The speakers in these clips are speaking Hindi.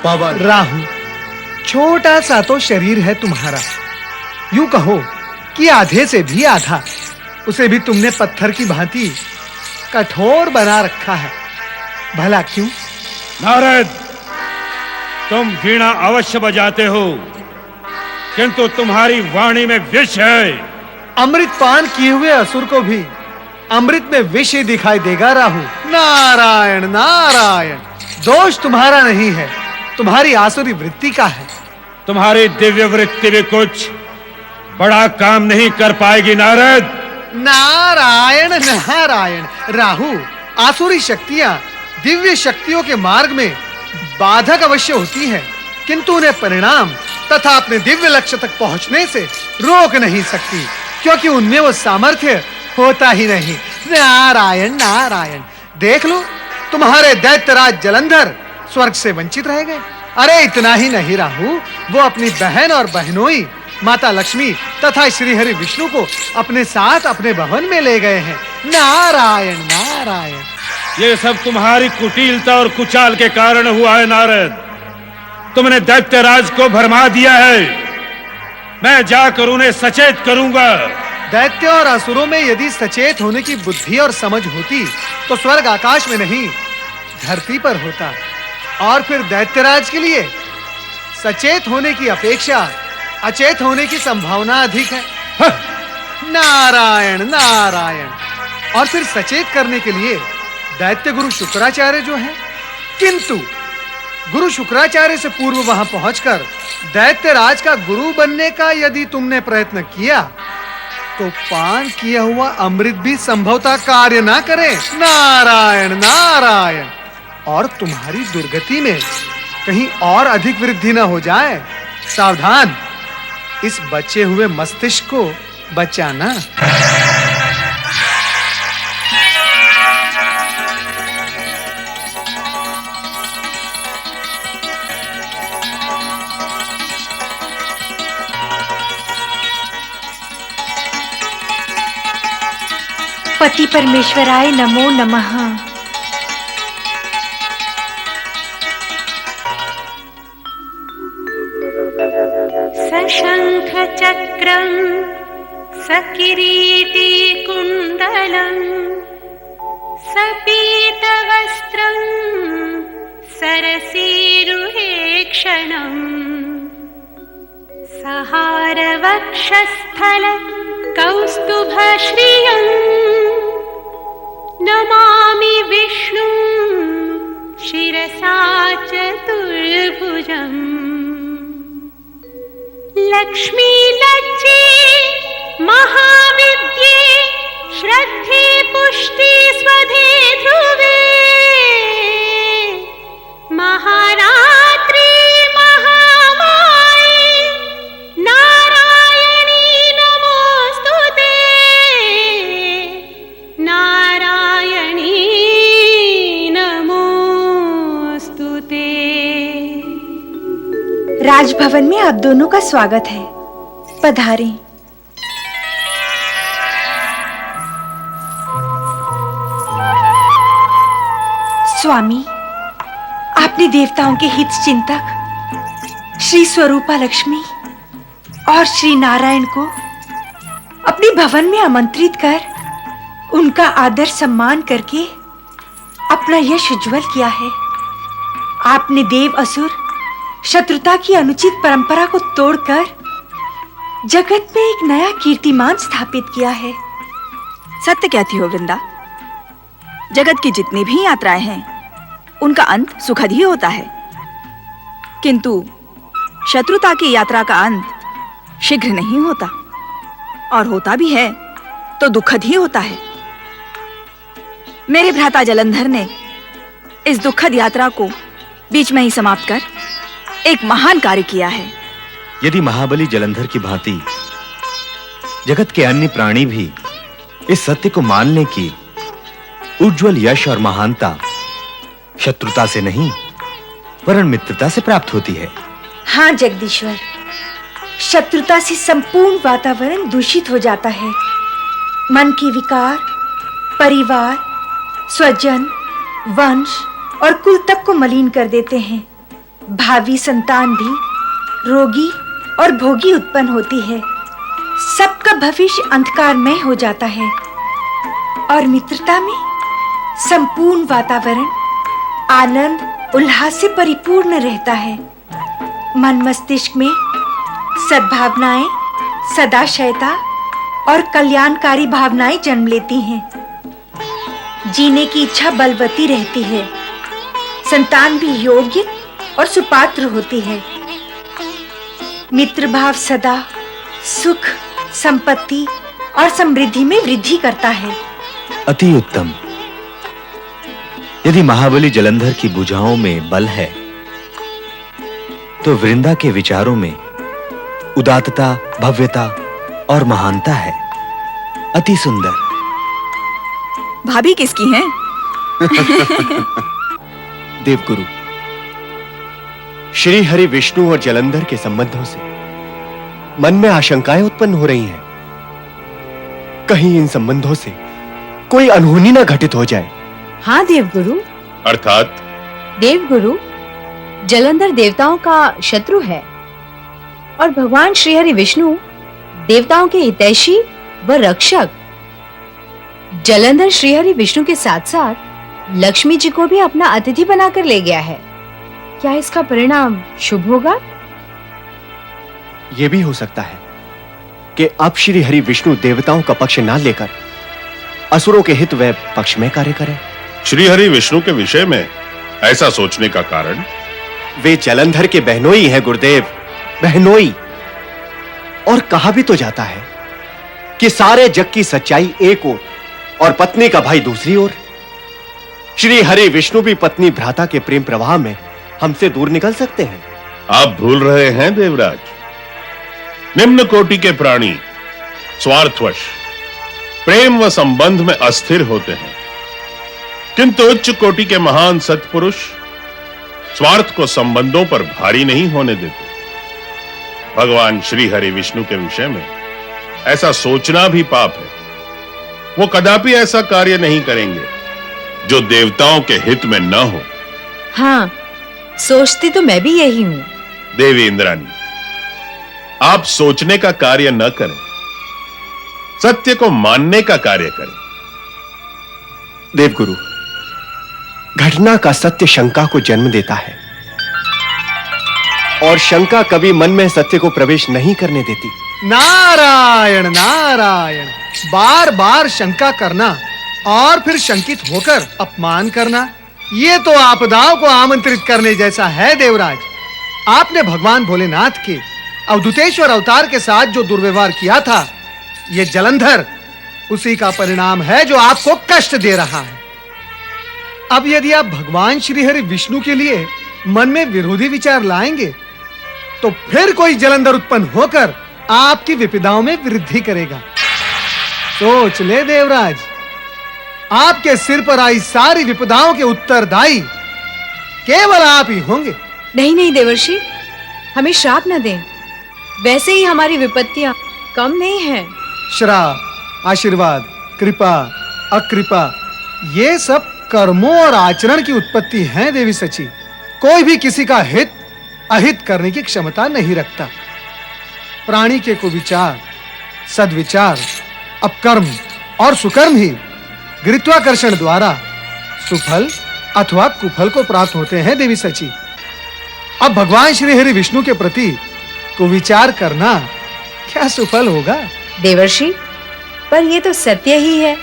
पवन। राहु, छोटा सा तो शरीर है तुम्हारा, यूं कहो कि आधे से भी आधा। उसे भी तुमने पत्थर की भांति कठोर बना रखा है। भला क्यों? नारद, तुम वीणा अवश्य बजाते हो, किंतु तुम्हारी वाणी में विष है। अमृत पान किए हुए असुर को भी अमृत में विष ही दिखाई देगा राहु। नारायण नारायण, दोष तुम्हारा नहीं है, तुम्हारी आसुरी वृत्ति का है। तुम्हारी दिव्य वृत्ति भी कुछ बड़ा काम नहीं कर पाएगी नारद। नारायण नारायण। राहु, आसुरी शक्तियां दिव्य शक्तियों के मार्ग में बाधक अवश्य होती हैं, किंतु उन्हें परिणाम तथा अपने दिव्य लक्ष्य तक पहुंचने से रोक नहीं सकती, क्योंकि उनमें वो सामर्थ्य होता ही नहीं। नारायण नारायण। देख लो, तुम्हारे दैत्यराज जलंधर स्वर्ग से वंचित रह गए। अरे इतना ही नहीं राहु, वो अपनी बहन और बहनोई माता लक्ष्मी तथा श्री हरि विष्णु को अपने साथ अपने भवन में ले गए हैं। नारायण नारायण। ये सब तुम्हारी कुटिलता और कुचाल के कारण हुआ है नारद। तुमने दैत्यराज को भरमा दिया है। मैं जाकर उन्हें सचेत करूंगा। दैत्य और असुरों में यदि सचेत होने की बुद्धि और समझ होती तो स्वर्ग आकाश में नहीं धरती पर होता, और फिर दैत्यराज के लिए सचेत होने की अपेक्षा अचेत होने की संभावना अधिक है। नारायण नारायण। और फिर सचेत करने के लिए दैत्य गुरु शुक्राचार्य जो हैं, किंतु गुरु शुक्राचार्य से पूर्व वहां पहुंचकर दैत्यराज का गुरु बनने का यदि तुमने प्रयत्न किया तो पान किया हुआ अमृत भी संभवतः कार्य ना करे। नारायण नारायण। और तुम्हारी दुर्गति में कहीं और अधिक वृद्धि न हो जाए। सावधान, इस बचे हुए मस्तिष्क को बचाना। पति परमेश्वराय नमो नमः। सशंख चक्रं सकिरीटी कुंडलं सपीतवस्त्रं सरसीरुहेक्षणं सहारवक्षस्थल कौस्तुभश्रियं नमामि विष्णुं शिरसा चतुर्भुजम्। लक्ष्मी लज्जे महाविद्ये श्रद्धे पुष्टि स्वधे ध्रुवे महारात्रि महामाये नारायणी नमोस्तुते नारायणी नमोस्तुते। राजभवन में आप दोनों का स्वागत है, पधारें। स्वामी, आपने देवताओं के हित चिंतक श्री स्वरूपा लक्ष्मी और श्री नारायण को अपने भवन में आमंत्रित कर उनका आदर सम्मान करके अपना यश उज्जवल किया है। आपने देव असुर शत्रुता की अनुचित परंपरा को तोड़कर जगत में एक नया कीर्तिमान स्थापित किया है। सत्य कहती हो वृंदा। जगत की जितनी भी यात्राएं हैं उनका अंत सुखद ही होता है, किंतु शत्रुता की यात्रा का अंत शीघ्र नहीं होता, और होता भी है तो दुखद ही होता है। मेरे भ्राता जलंधर ने इस दुखद यात्रा को बीच में ही समाप्त कर एक महान कार्य किया है। यदि महाबली जलंधर की भांति जगत के अन्य प्राणी भी इस सत्य को मान लें कि उज्जवल यश और महानता शत्रुता से नहीं वरन मित्रता से प्राप्त होती है। हाँ जगदीश्वर, शत्रुता से संपूर्ण वातावरण दूषित हो जाता है। मन के विकार, परिवार, स्वजन, वंश और कुल तक को मलिन कर देते हैं। भावी संतान भी रोगी और भोगी उत्पन्न होती है। सबका भविष्य अंधकारमय हो जाता है और मित्रता में संपूर्ण वातावरण आनंद उल्लास से परिपूर्ण रहता है। मन मस्तिष्क में सद्भावनाएं, सदाशयता और कल्याणकारी भावनाएं जन्म लेती हैं। जीने की इच्छा बलवती रहती है। संतान भी योग्य और सुपात्र होती है। मित्र भाव सदा सुख, संपत्ति और समृद्धि में वृद्धि करता है। अति उत्तम। यदि महाबली जलंधर की भुजाओं में बल है, तो वृंदा के विचारों में उदात्तता, भव्यता और महानता है। अति सुंदर। भाभी किसकी हैं? देवगुरु, श्री हरि विष्णु और जलंधर के संबंधों से मन में आशंकाएं उत्पन्न हो रही हैं। कहीं इन संबंधों से कोई अनहोनी न घटित हो जाए। हाँ देवगुरु। अर्थात देवगुरु, जलंधर देवताओं का शत्रु है और भगवान श्री हरि विष्णु देवताओं के हितैषी व रक्षक। जलंधर श्री हरि विष्णु के साथ साथ लक्ष्मी जी को भी अपना अतिथि बनाकर ले गया है। क्या इसका परिणाम शुभ होगा? यह भी हो सकता है कि अब श्री हरि विष्णु देवताओं का पक्ष न लेकर असुरों के हित व पक्ष में कार्य करें। श्री हरि विष्णु के विषय में ऐसा सोचने का कारण? वे जलंधर के बहनोई हैं गुरुदेव, बहनोई। और कहा भी तो जाता है कि सारे जग की सच्चाई एक ओर और पत्नी का भाई दूसरी ओर। श्री हरि विष्णु भी पत्नी भ्राता के प्रेम प्रवाह में हमसे दूर निकल सकते हैं। आप भूल रहे हैं देवराज, निम्न कोटि के प्राणी स्वार्थवश प्रेम व संबंध में अस्थिर होते हैं, किंतु उच्च कोटि के महान सत्पुरुष स्वार्थ को संबंधों पर भारी नहीं होने देते। भगवान श्री हरि विष्णु के विषय में ऐसा सोचना भी पाप है। वो कदापि ऐसा कार्य नहीं करेंगे जो देवताओं के हित में न हो। हाँ, सोचती तो मैं भी यही हूँ। देवी इंद्राणी, आप सोचने का कार्य न करें, सत्य को मानने का कार्य करें। देवगुरु, घटना का सत्य शंका को जन्म देता है और शंका कभी मन में सत्य को प्रवेश नहीं करने देती। नारायण नारायण। बार बार शंका करना और फिर शंकित होकर अपमान करना, ये तो आपदाओं को आमंत्रित करने जैसा है देवराज। आपने भगवान भोलेनाथ के अवधूतेश्वर अवतार के साथ जो दुर्व्यवहार किया था, ये जलंधर उसी का परिणाम है जो आपको कष्ट दे रहा है। अब यदि आप भगवान श्री हरि विष्णु के लिए मन में विरोधी विचार लाएंगे, तो फिर कोई जलंधर उत्पन्न होकर आपकी विपदाओं में वृद्धि करेगा। सोच ले देवराज, आपके सिर पर आई सारी विपदाओं के उत्तरदायी केवल आप ही होंगे। नहीं नहीं देवर्षि, हमें श्राप न दें। वैसे ही हमारी विपत्तियां कम नहीं हैं। श्राप, आशीर्वाद, कृपा, अकृपा, ये सब कर्मों और आचरण की उत्पत्ति है देवी सची। कोई भी किसी का हित अहित करने की क्षमता नहीं रखता। प्राणी के कुविचार, सद्विचार, अपकर्म और सुकर्म ही गुरुत्वाकर्षण द्वारा सुफल अथवा कुफल को प्राप्त होते हैं देवी सची। अब भगवान श्री हरि विष्णु के प्रति कुविचार करना क्या सुफल होगा? देवर्षि, पर ये तो सत्य ही है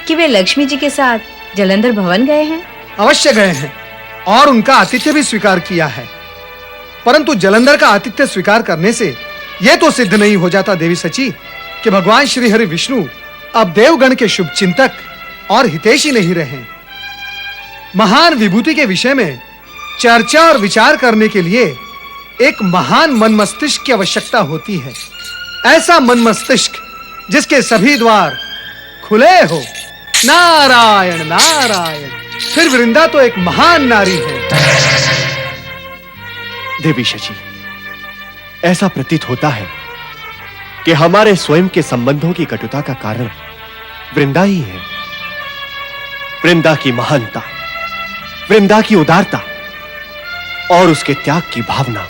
कि वे लक्ष्मी जी के साथ जलंधर भवन गए हैं। अवश्य गए हैं और उनका आतिथ्य भी स्वीकार किया है, परंतु जलंधर का आतिथ्य स्वीकार करने से यह तो सिद्ध नहीं हो जाता देवी सची कि भगवान श्री हरि विष्णु अब देवगण के शुभ चिंतक और हितैषी नहीं रहे। महान विभूति के विषय में चर्चा और विचार करने के लिए एक महान मन मस्तिष्क की आवश्यकता होती है। ऐसा मन मस्तिष्क जिसके सभी द्वार खुले हो। नारायण नारायण। फिर वृंदा तो एक महान नारी है। देवी शची, ऐसा प्रतीत होता है कि हमारे स्वयं के संबंधों की कटुता का कारण वृंदा ही है। वृंदा की महानता, वृंदा की उदारता, और उसके त्याग की भावना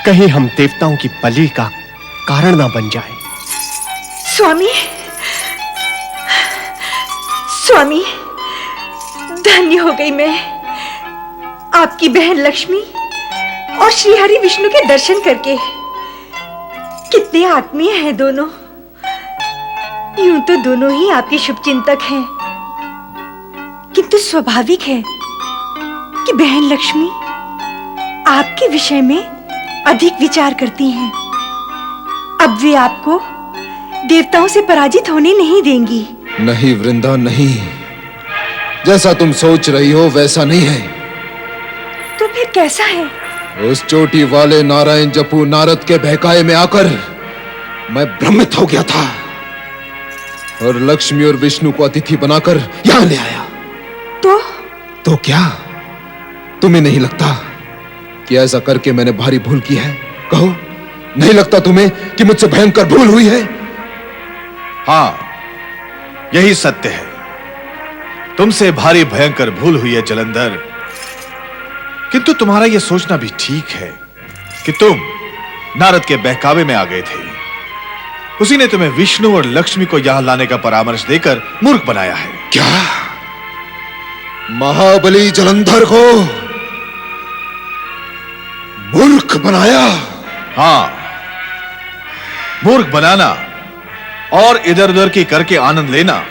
कहीं हम देवताओं की बलि का कारण ना बन जाए। स्वामी, स्वामी, धन्य हो गई मैं आपकी बहन लक्ष्मी और श्री हरि विष्णु के दर्शन करके। कितने आत्मीय हैं दोनों। यूं तो दोनों ही आपके शुभचिंतक हैं, किंतु स्वाभाविक है कि बहन लक्ष्मी आपके विषय में अधिक विचार करती हैं। अब वे आपको देवताओं से पराजित होने नहीं देंगी। नहीं वृंदा, नहीं। जैसा तुम सोच रही हो वैसा नहीं है। तो फिर कैसा है? उस चोटी वाले नारायण जपू नारद के बहकाए में आकर मैं भ्रमित हो गया था और लक्ष्मी और विष्णु को अतिथि बनाकर यहां ले आया। तो क्या तुम्हें नहीं लगता कि ऐसा करके मैंने भारी भूल की है? कहो, नहीं लगता तुम्हें कि मुझसे भयंकर भूल हुई है? हां, यही सत्य है। तुमसे भारी भयंकर भूल हुई है जलंधर। किंतु तुम्हारा यह सोचना भी ठीक है कि तुम नारद के बहकावे में आ गए थे। उसी ने तुम्हें विष्णु और लक्ष्मी को यहां लाने का परामर्श देकर मूर्ख बनाया है। क्या महाबली जलंधर को मूर्ख बनाया? हां, मूर्ख बनाना और इधर उधर की करके आनंद लेना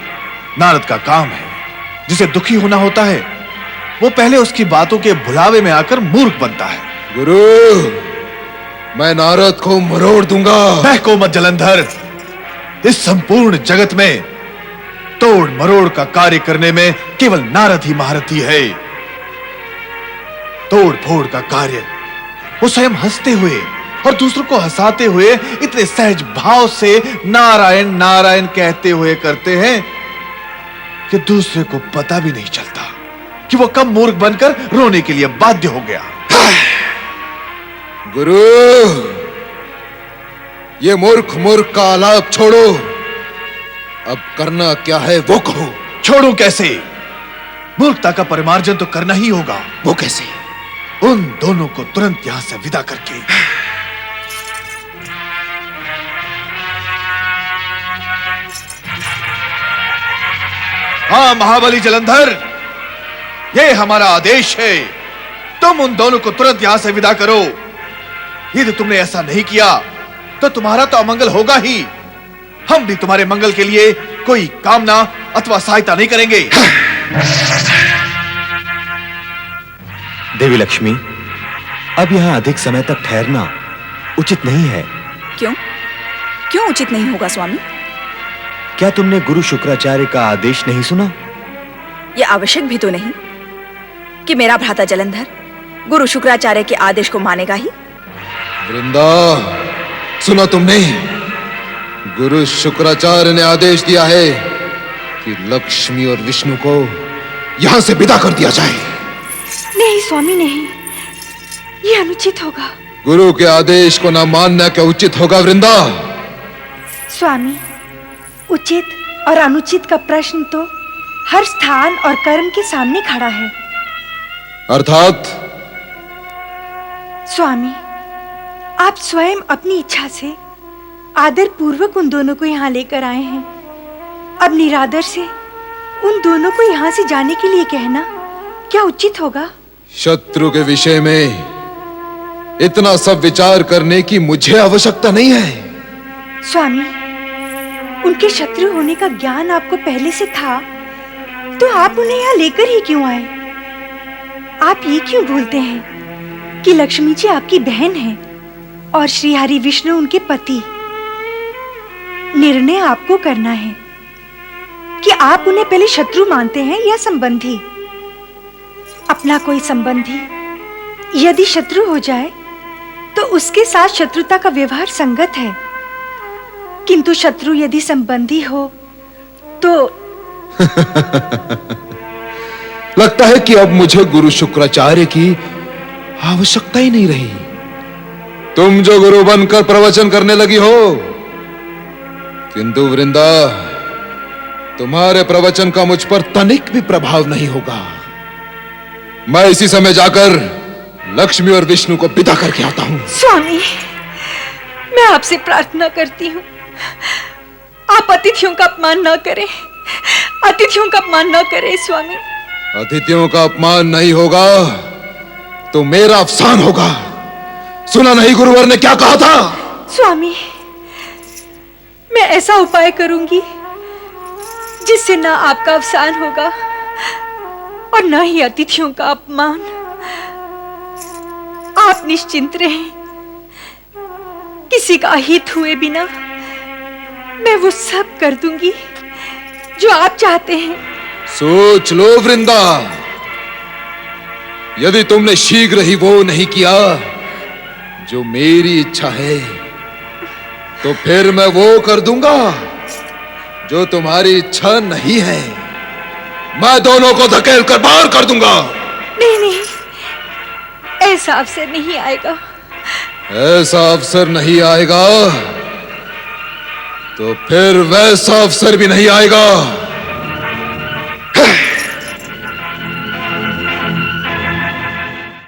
नारद का काम है। जिसे दुखी होना होता है वो पहले उसकी बातों के भुलावे में आकर मूर्ख बनता है। गुरु, मैं नारद को मरोड़ दूंगा। बहको मत जलंधर। इस संपूर्ण जगत में तोड़ मरोड़ का कार्य करने में केवल नारद ही महारथी है। तोड़ फोड़ का कार्य वो स्वयं हंसते हुए और दूसरों को हंसाते हुए इतने सहज भाव से नारायण नारायण कहते हुए करते हैं कि दूसरे को पता भी नहीं चलता कि वो कब मूर्ख बनकर रोने के लिए बाध्य हो गया। गुरु, ये मूर्ख मूर्ख का आलाप छोड़ो। अब करना क्या है वो कहो। छोड़ू कैसे? मूर्खता का परिमार्जन तो करना ही होगा। वो कैसे? उन दोनों को तुरंत यहां से विदा करके। हाँ महाबली जलंधर, ये हमारा आदेश है। तुम उन दोनों को तुरंत यहां से विदा करो। यदि तुमने ऐसा नहीं किया तो तुम्हारा तो अमंगल होगा ही। हम भी तुम्हारे मंगल के लिए कोई कामना अथवा सहायता नहीं करेंगे। देवी लक्ष्मी, अब यहां अधिक समय तक ठहरना उचित नहीं है। क्यों? क्यों उचित नहीं होगा स्वामी? क्या तुमने गुरु शुक्राचार्य का आदेश नहीं सुना? यह आवश्यक भी तो नहीं कि मेरा भ्राता जलंधर गुरु शुक्राचार्य के आदेश को मानेगा ही। वृंदा, सुना तुमने? गुरु शुक्राचार्य ने आदेश दिया है कि लक्ष्मी और विष्णु को यहां से विदा कर दिया जाए। नहीं स्वामी, नहीं, यह अनुचित होगा। गुरु के आदेश को ना मानना क्या उचित होगा वृंदा? स्वामी, उचित और अनुचित का प्रश्न तो हर स्थान और कर्म के सामने खड़ा है। अर्थात? स्वामी, आप स्वयं अपनी इच्छा से आदर पूर्वक उन दोनों को यहाँ लेकर आए हैं। अब निरादर से उन दोनों को यहाँ से जाने के लिए कहना क्या उचित होगा? शत्रु के विषय में इतना सब विचार करने की मुझे आवश्यकता नहीं है। स्वामी, उनके शत्रु होने का ज्ञान आपको पहले से था, तो आप उन्हें यहाँ लेकर ही क्यों आए? आप ये क्यों भूलते हैं कि लक्ष्मी जी आपकी बहन हैं और श्री हरि विष्णु उनके पति? निर्णय आपको करना है कि आप उन्हें पहले शत्रु मानते हैं या संबंधी। अपना कोई संबंधी यदि शत्रु हो जाए तो उसके साथ शत्रुता का व्यवहार संगत है, किंतु शत्रु यदि संबंधी हो तो लगता है कि अब मुझे गुरु शुक्राचार्य की आवश्यकता ही नहीं रही। तुम जो गुरु बनकर प्रवचन करने लगी हो, किंतु वृंदा, तुम्हारे प्रवचन का मुझ पर तनिक भी प्रभाव नहीं होगा। मैं इसी समय जाकर लक्ष्मी और विष्णु को विदा करके आता हूं। स्वामी, मैं आपसे प्रार्थना करती हूँ, आप अतिथियों का अपमान न करें, अतिथियों का अपमान न करें स्वामी। अतिथियों का अपमान नहीं होगा तो मेरा अफसान होगा। सुना नहीं गुरुवर ने क्या कहा था? स्वामी, मैं ऐसा उपाय करूंगी जिससे ना आपका अवसान होगा और ना ही अतिथियों का अपमान। आप निश्चिंत रहें, किसी का हित हुए बिना मैं वो सब कर दूंगी जो आप चाहते हैं। सोच लो वृंदा, यदि तुमने शीघ्र ही वो नहीं किया जो मेरी इच्छा है, तो फिर मैं वो कर दूंगा जो तुम्हारी इच्छा नहीं है। मैं दोनों को धकेल कर बाहर कर दूंगा। नहीं नहीं, ऐसा अवसर नहीं आएगा। ऐसा अवसर नहीं आएगा तो फिर वैसा अवसर भी नहीं आएगा।